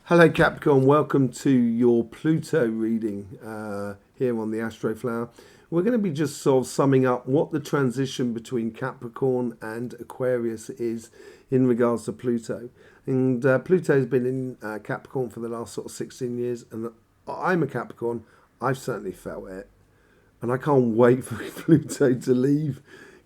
Hello Capricorn, welcome to your Pluto reading here on the Astroflower. We're going to be just sort of summing up what the transition between Capricorn and Aquarius is in regards to Pluto. And Pluto has been in Capricorn for the last sort of 16 years, and I'm a Capricorn. I've certainly felt it, and I can't wait for Pluto to leave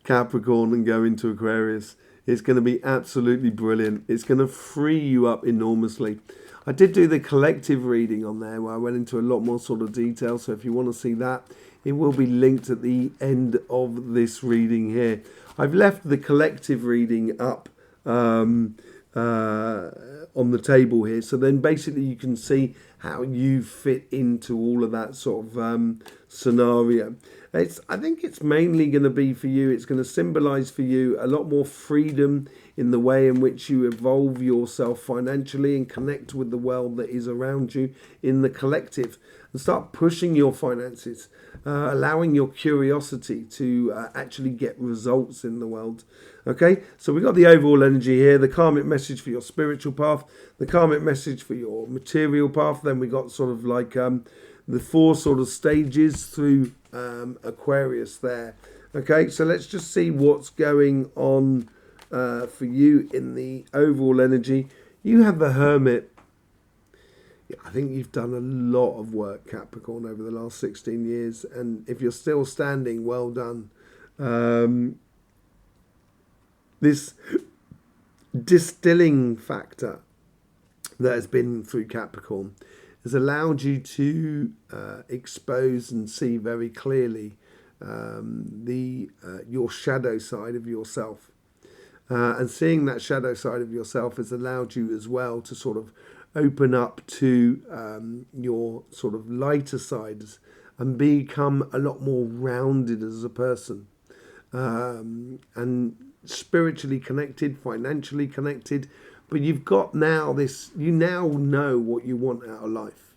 Capricorn and go into Aquarius. It's going to be absolutely brilliant. It's going to free you up enormously. I did do the collective reading on there where I went into a lot more sort of detail. So if you want to see that, it will be linked at the end of this reading here. I've left the collective reading up on the table here. So then basically you can see how you fit into all of that sort of scenario. I think it's mainly going to be for you. It's going to symbolize for you a lot more freedom in the way in which you evolve yourself financially and connect with the world that is around you in the collective, and start pushing your finances, allowing your curiosity to actually get results in the world. Okay, so we've got the overall energy here, the karmic message for your spiritual path, the karmic message for your material path. Then we got sort of like the four sort of stages through Aquarius there. Okay, so let's just see what's going on for you in the overall energy. You have the Hermit. Yeah, I think you've done a lot of work, Capricorn, over the last 16 years. And if you're still standing, well done. This distilling factor that has been through Capricorn has allowed you to expose and see very clearly your shadow side of yourself. And seeing that shadow side of yourself has allowed you as well to sort of open up to your sort of lighter sides and become a lot more rounded as a person. And spiritually connected, financially connected. But you've got now this, you now know what you want out of life.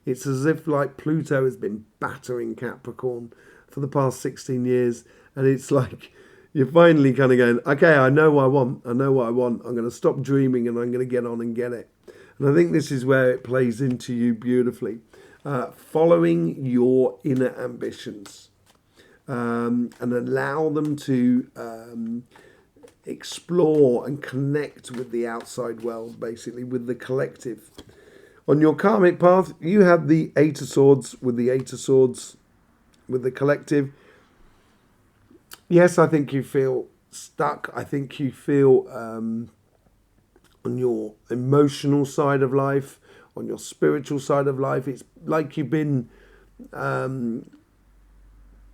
It's as if like Pluto has been battering Capricorn for the past 16 years. And it's like, you're finally kind of going, okay, I know what I want. I know what I want. I'm going to stop dreaming and I'm going to get on and get it. And I think this is where it plays into you beautifully. Following your inner ambitions and allow them to explore and connect with the outside world, basically with the collective. On your karmic path, you have the Eight of Swords with the Eight of Swords with the collective. Yes, I think you feel stuck. I think you feel on your emotional side of life, on your spiritual side of life, it's like you've been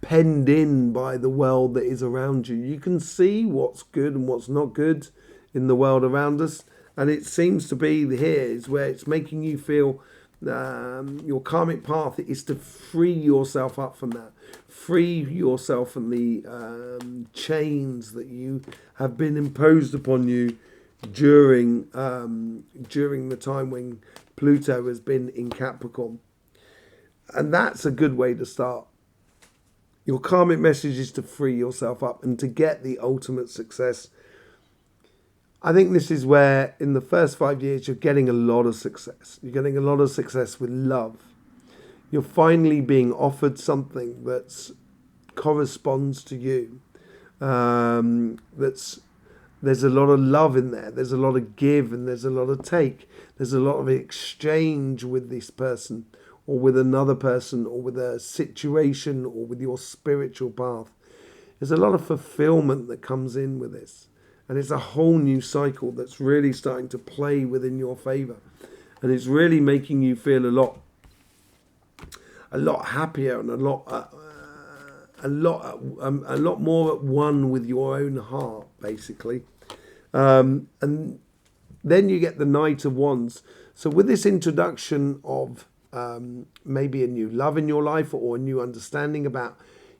penned in by the world that is around you. You can see what's good and what's not good in the world around us. And it seems to be here is where it's making you feel your karmic path is to free yourself up from that. Free yourself from the chains that you have been imposed upon you during the time when Pluto has been in Capricorn. And that's a good way to start. Your karmic message is to free yourself up and to get the ultimate success. I think this is where in the first 5 years you're getting a lot of success. You're getting a lot of success with love. You're finally being offered something that corresponds to you. There's a lot of love in there. There's a lot of give and there's a lot of take. There's a lot of exchange with this person or with another person or with a situation or with your spiritual path. There's a lot of fulfillment that comes in with this. And it's a whole new cycle that's really starting to play within your favor. And it's really making you feel a lot happier and a lot more at one with your own heart, basically. And then you get the Knight of Wands. So with this introduction of maybe a new love in your life or a new understanding about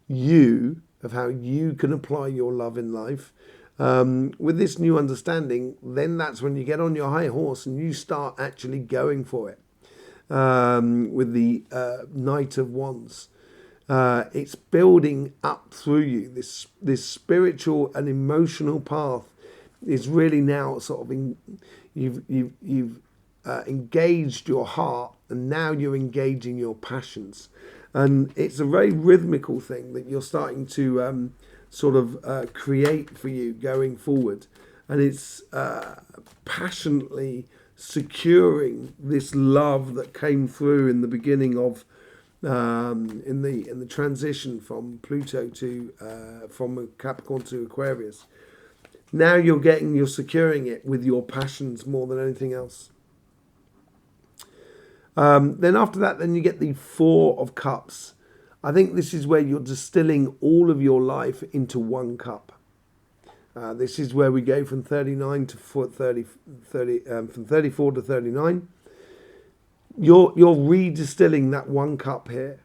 you, of how you can apply your love in life, with this new understanding, then that's when you get on your high horse and you start actually going for it. With the Knight of Wands, it's building up through you. This spiritual and emotional path is really now sort of you've engaged your heart, and now you're engaging your passions. And it's a very rhythmical thing that you're starting to create for you going forward. And it's passionately securing this love that came through in the beginning of in the transition from Pluto to from Capricorn to Aquarius. Now you're securing it with your passions more than anything else. Then after that, then you get the Four of Cups. I think this is where you're distilling all of your life into one cup. This is where we go from 39 to 30, from 34 to 39. You're redistilling that one cup here,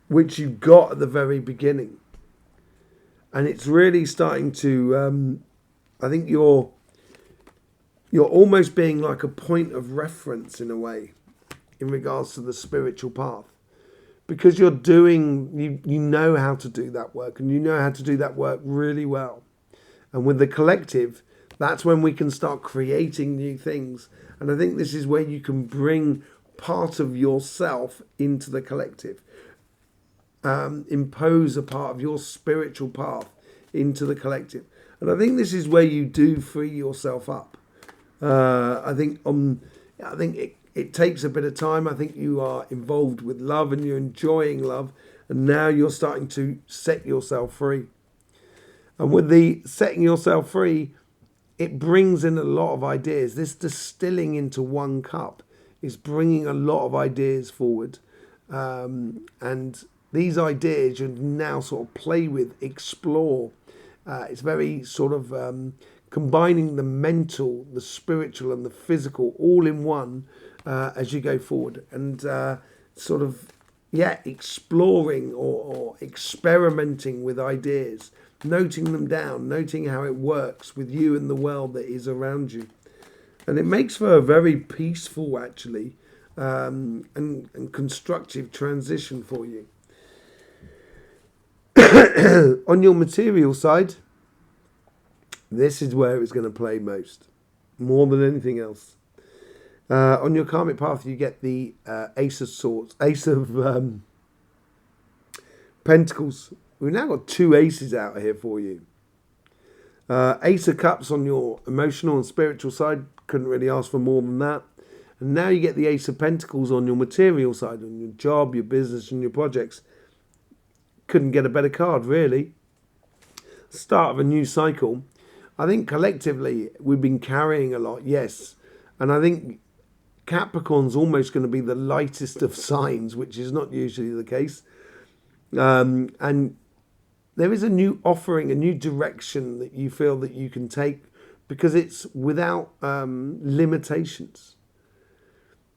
which you got at the very beginning, and it's really starting to. I think you're almost being like a point of reference in a way, in regards to the spiritual path, because you're doing. You know how to do that work, and you know how to do that work really well. And with the collective, that's when we can start creating new things. And I think this is where you can bring part of yourself into the collective. Impose a part of your spiritual path into the collective. And I think this is where you do free yourself up. I think it takes a bit of time. I think you are involved with love and you're enjoying love. And now you're starting to set yourself free. And with the setting yourself free, it brings in a lot of ideas. This distilling into one cup is bringing a lot of ideas forward. And these ideas you now sort of play with, explore. It's very sort of combining the mental, the spiritual and the physical all in one as you go forward. And exploring or experimenting with ideas. Noting them down, noting how it works with you and the world that is around you. And it makes for a very peaceful, actually, and constructive transition for you. On your material side, this is where it's going to play most, more than anything else. On your karmic path, you get the Ace of Swords, Ace of Pentacles. We've now got two aces out here for you. Ace of Cups on your emotional and spiritual side. Couldn't really ask for more than that. And now you get the Ace of Pentacles on your material side, on your job, your business and your projects. Couldn't get a better card, really. Start of a new cycle. I think collectively we've been carrying a lot, yes. And I think Capricorn's almost going to be the lightest of signs, which is not usually the case. And there is a new offering, a new direction that you feel that you can take because it's without limitations.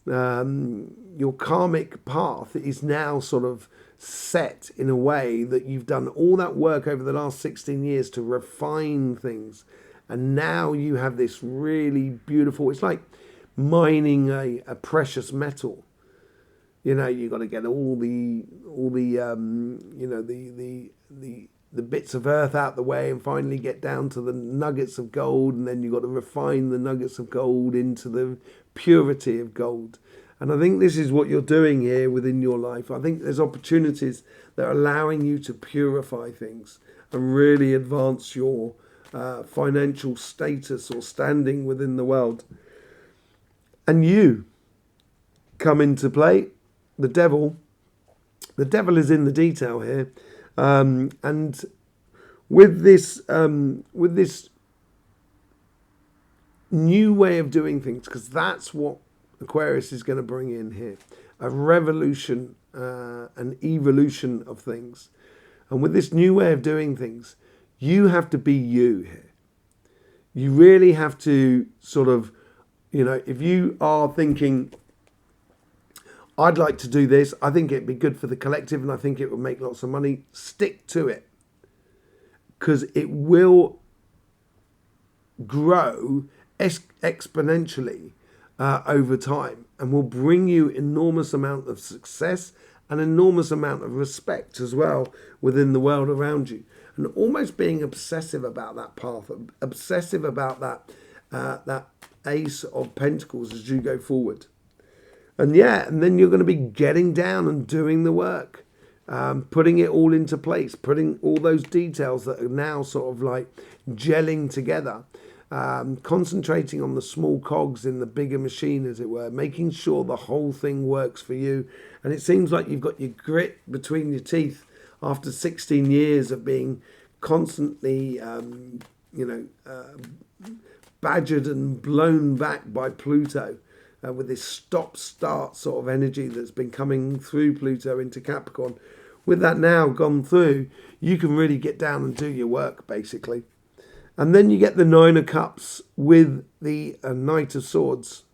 Your karmic path is now sort of set in a way that you've done all that work over the last 16 years to refine things. And now you have this really beautiful, it's like mining a precious metal. You know, you've got to get all the bits of earth out the way and finally get down to the nuggets of gold, and then you've got to refine the nuggets of gold into the purity of gold. And I think this is what you're doing here within your life. I think there's opportunities that are allowing you to purify things and really advance your financial status or standing within the world. And you come into play. The devil is in the detail here, and with this new way of doing things, because that's what Aquarius is going to bring in here, a revolution, an evolution of things, and with this new way of doing things, you have to be you here. You really have to sort of, if you are thinking, I'd like to do this, I think it'd be good for the collective and I think it would make lots of money, stick to it. Because it will grow exponentially over time and will bring you enormous amount of success and enormous amount of respect as well within the world around you. And almost being obsessive about that path, obsessive about that Ace of Pentacles as you go forward. And yeah, and then you're going to be getting down and doing the work, putting it all into place, putting all those details that are now sort of like gelling together, concentrating on the small cogs in the bigger machine, as it were, making sure the whole thing works for you. And it seems like you've got your grit between your teeth after 16 years of being constantly, badgered and blown back by Pluto, with this stop-start sort of energy that's been coming through Pluto into Capricorn. With that now gone through, you can really get down and do your work, basically. And then you get the Nine of Cups with the Knight of Swords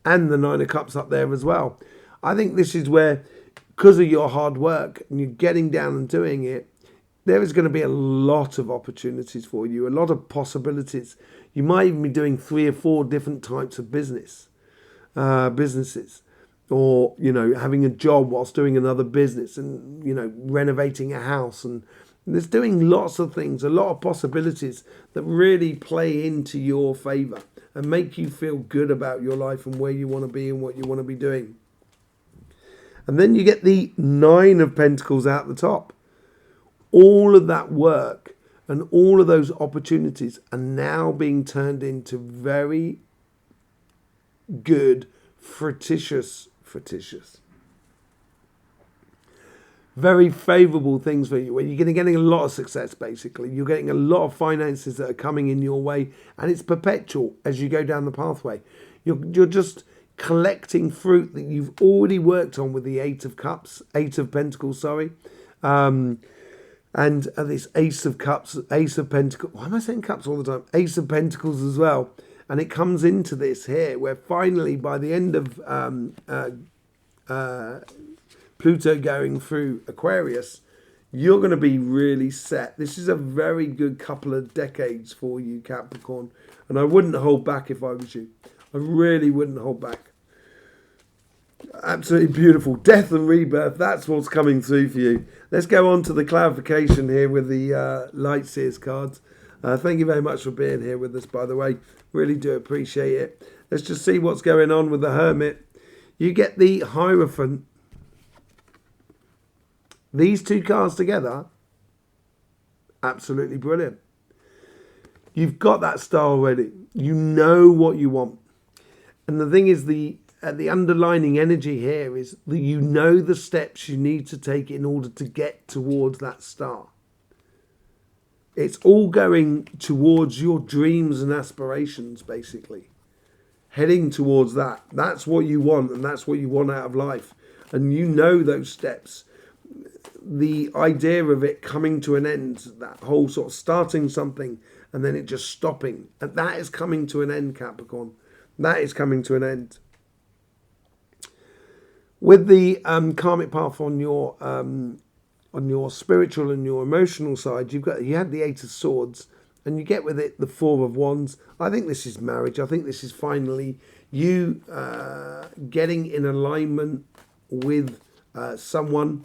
and the Nine of Cups up there as well. I think this is where, because of your hard work and you're getting down and doing it, there is going to be a lot of opportunities for you, a lot of possibilities. You might even be doing 3 or 4 different types of businesses, or, having a job whilst doing another business, and, renovating a house, and there's doing lots of things, a lot of possibilities that really play into your favour and make you feel good about your life and where you want to be and what you want to be doing. And then you get the Nine of Pentacles out the top. All of that work and all of those opportunities are now being turned into very good, fructitious, very favourable things for you, where you're getting a lot of success, basically. You're getting a lot of finances that are coming in your way, and it's perpetual as you go down the pathway. You're just collecting fruit that you've already worked on with the Eight of Pentacles, and this Ace of Cups, Ace of Pentacles. Why am I saying cups all the time? Ace of Pentacles as well. And it comes into this here, where finally, by the end of Pluto going through Aquarius, you're going to be really set. This is a very good couple of decades for you, Capricorn. And I wouldn't hold back if I was you. I really wouldn't hold back. Absolutely beautiful. Death and rebirth, that's what's coming through for you. Let's go on to the clarification here with the Light Seers cards. Thank you very much for being here with us, by the way. Really do appreciate it. Let's just see what's going on with the Hermit. You get the Hierophant. These two cards together, absolutely brilliant. You've got that star already. You know what you want. And the thing is, the underlining energy here is that you know the steps you need to take in order to get towards that star. It's all going towards your dreams and aspirations, basically. Heading towards that. That's what you want, and that's what you want out of life. And you know those steps. The idea of it coming to an end, that whole sort of starting something and then it just stopping, and that is coming to an end, Capricorn. That is coming to an end. With the karmic path on your spiritual and your emotional side, you had the Eight of Swords, and you get with it the Four of Wands. I think this is marriage. I think this is finally you getting in alignment with someone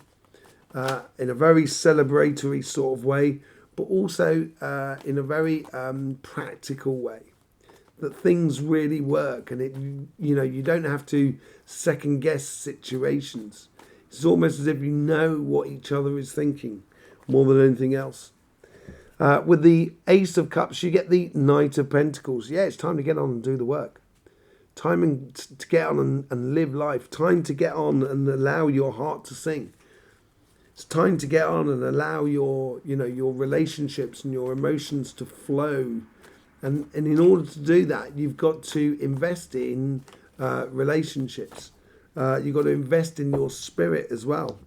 in a very celebratory sort of way, but also in a very practical way. That things really work, and you don't have to second guess situations. It's almost as if you know what each other is thinking more than anything else. With the Ace of Cups, you get the Knight of Pentacles. Yeah, it's time to get on and do the work. Time to get on and live life. Time to get on and allow your heart to sing. It's time to get on and allow your relationships and your emotions to flow. And in order to do that, you've got to invest in relationships. You've got to invest in your spirit as well.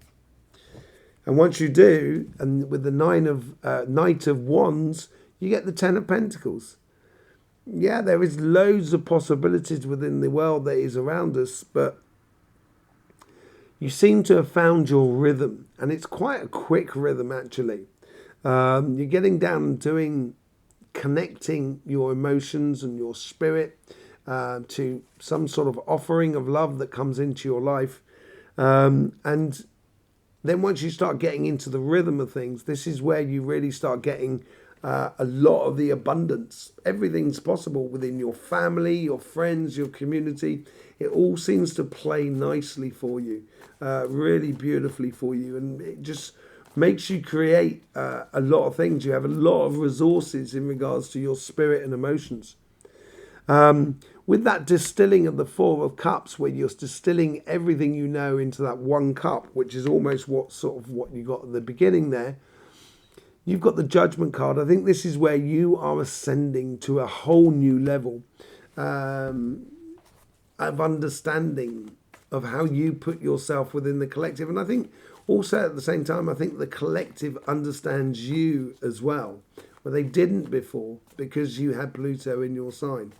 And once you do, and with the Knight of Wands, you get the Ten of Pentacles. Yeah, there is loads of possibilities within the world that is around us, but you seem to have found your rhythm, and it's quite a quick rhythm, actually. You're getting down and connecting your emotions and your spirit to some sort of offering of love that comes into your life. And then once you start getting into the rhythm of things, this is where you really start getting a lot of the abundance. Everything's possible within your family, your friends, your community. It all seems to play nicely for you, really beautifully for you, and it just makes you create a lot of things. You have a lot of resources in regards to your spirit and emotions. With that distilling of the Four of Cups, where you're distilling everything you know into that one cup, which is almost what you got at the beginning there, you've got the Judgment card. I think this is where you are ascending to a whole new level of understanding of how you put yourself within the collective. And I think also at the same time, I think the collective understands you as well, where they didn't before, because you had Pluto in your sign.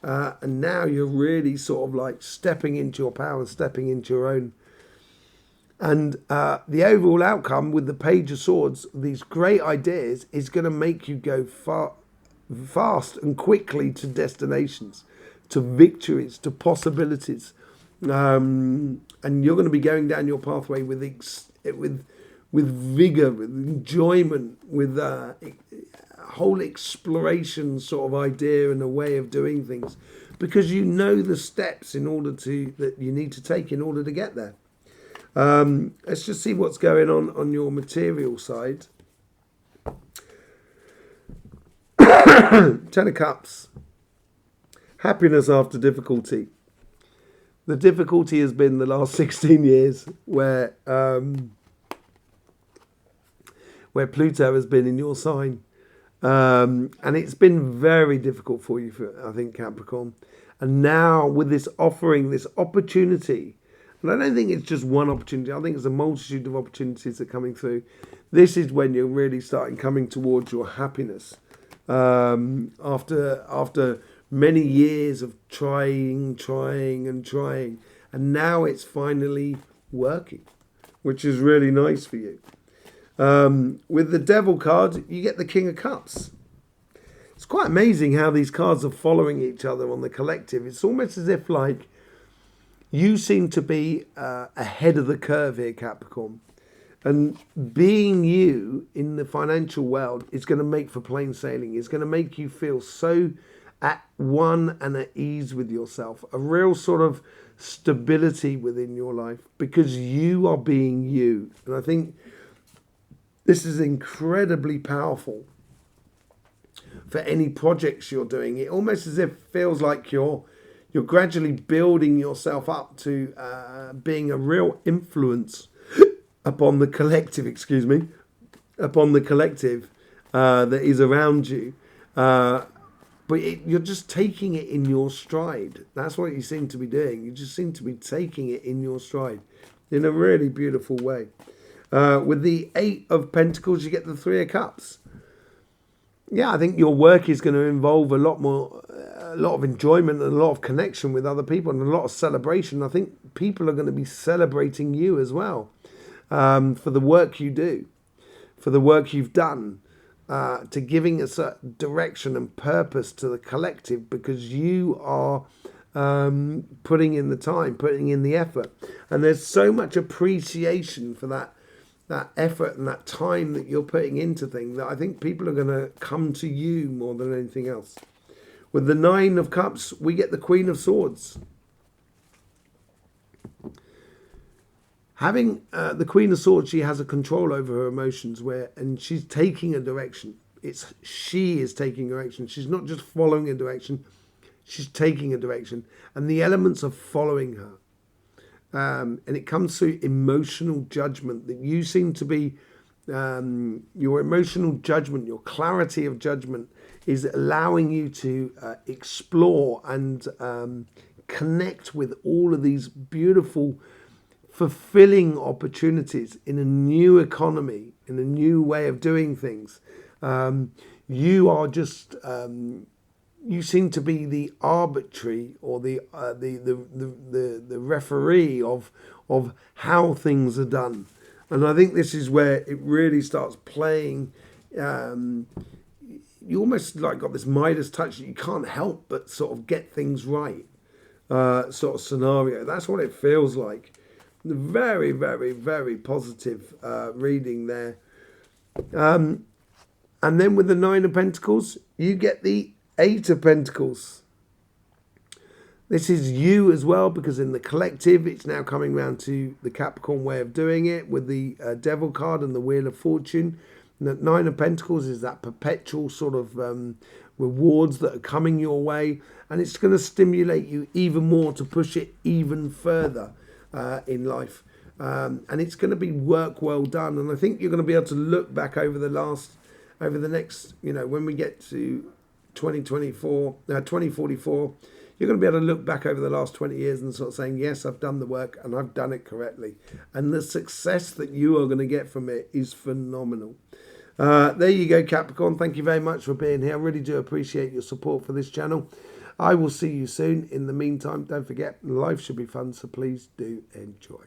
And now you're really sort of like stepping into your power and stepping into your own. And the overall outcome with the Page of Swords, these great ideas, is going to make you go fast and quickly to destinations, to victories, to possibilities. And you're going to be going down your pathway with vigor, with enjoyment, with a whole exploration sort of idea and a way of doing things, because you know the steps that you need to take in order to get there. Let's just see what's going on your material side. Ten of Cups. Happiness after difficulty. The difficulty has been the last 16 years where Pluto has been in your sign. And it's been very difficult for you, I think, Capricorn. And now with this offering, this opportunity, and I don't think it's just one opportunity, I think it's a multitude of opportunities that are coming through. This is when you're really starting coming towards your happiness. After many years of trying. And now it's finally working, which is really nice for you. With the Devil card, you get the King of Cups. It's quite amazing how these cards are following each other on the collective. It's almost as if like you seem to be ahead of the curve here, Capricorn. And being you in the financial world is going to make for plain sailing. It's going to make you feel so at one and at ease with yourself. A real sort of stability within your life because you are being you. And I think this is incredibly powerful for any projects you're doing. It almost as if feels like you're gradually building yourself up to being a real influence upon the collective, that is around you. But you're just taking it in your stride. That's what you seem to be doing. You just seem to be taking it in your stride in a really beautiful way. With the Eight of Pentacles, you get the Three of Cups. Yeah, I think your work is going to involve a lot of enjoyment and a lot of connection with other people and a lot of celebration. I think people are going to be celebrating you as well for the work you do, for the work you've done, to giving a certain direction and purpose to the collective because you are putting in the time, putting in the effort. And there's so much appreciation for that effort and that time that you're putting into things that I think people are going to come to you more than anything else. With the Nine of Cups, we get the Queen of Swords. Having the Queen of Swords, she has a control over her emotions and she's taking a direction. She is taking a direction. She's not just following a direction, she's taking a direction. And the elements are following her. And it comes through emotional judgment that you seem to be, your emotional judgment, your clarity of judgment is allowing you to explore and connect with all of these beautiful, fulfilling opportunities in a new economy, in a new way of doing things. You are just... you seem to be the arbitrary or the referee of how things are done, and I think this is where it really starts playing. You almost like got this Midas touch that you can't help but sort of get things right, sort of scenario. That's what it feels like. Very, very, very positive reading there. And then with the Nine of Pentacles, you get the Eight of Pentacles. This is you as well, because in the collective, it's now coming round to the Capricorn way of doing it with the Devil card and the Wheel of Fortune. And the Nine of Pentacles is that perpetual sort of rewards that are coming your way. And it's going to stimulate you even more to push it even further in life. And it's going to be work well done. And I think you're going to be able to look back over the next, when we get to 2044, you're going to be able to look back over the last 20 years and sort of saying, yes, I've done the work and I've done it correctly. And the success that you are going to get from it is phenomenal. There you go, Capricorn. Thank you very much for being here. I really do appreciate your support for this channel. I will see you soon. In the meantime, don't forget, life should be fun, so please do enjoy.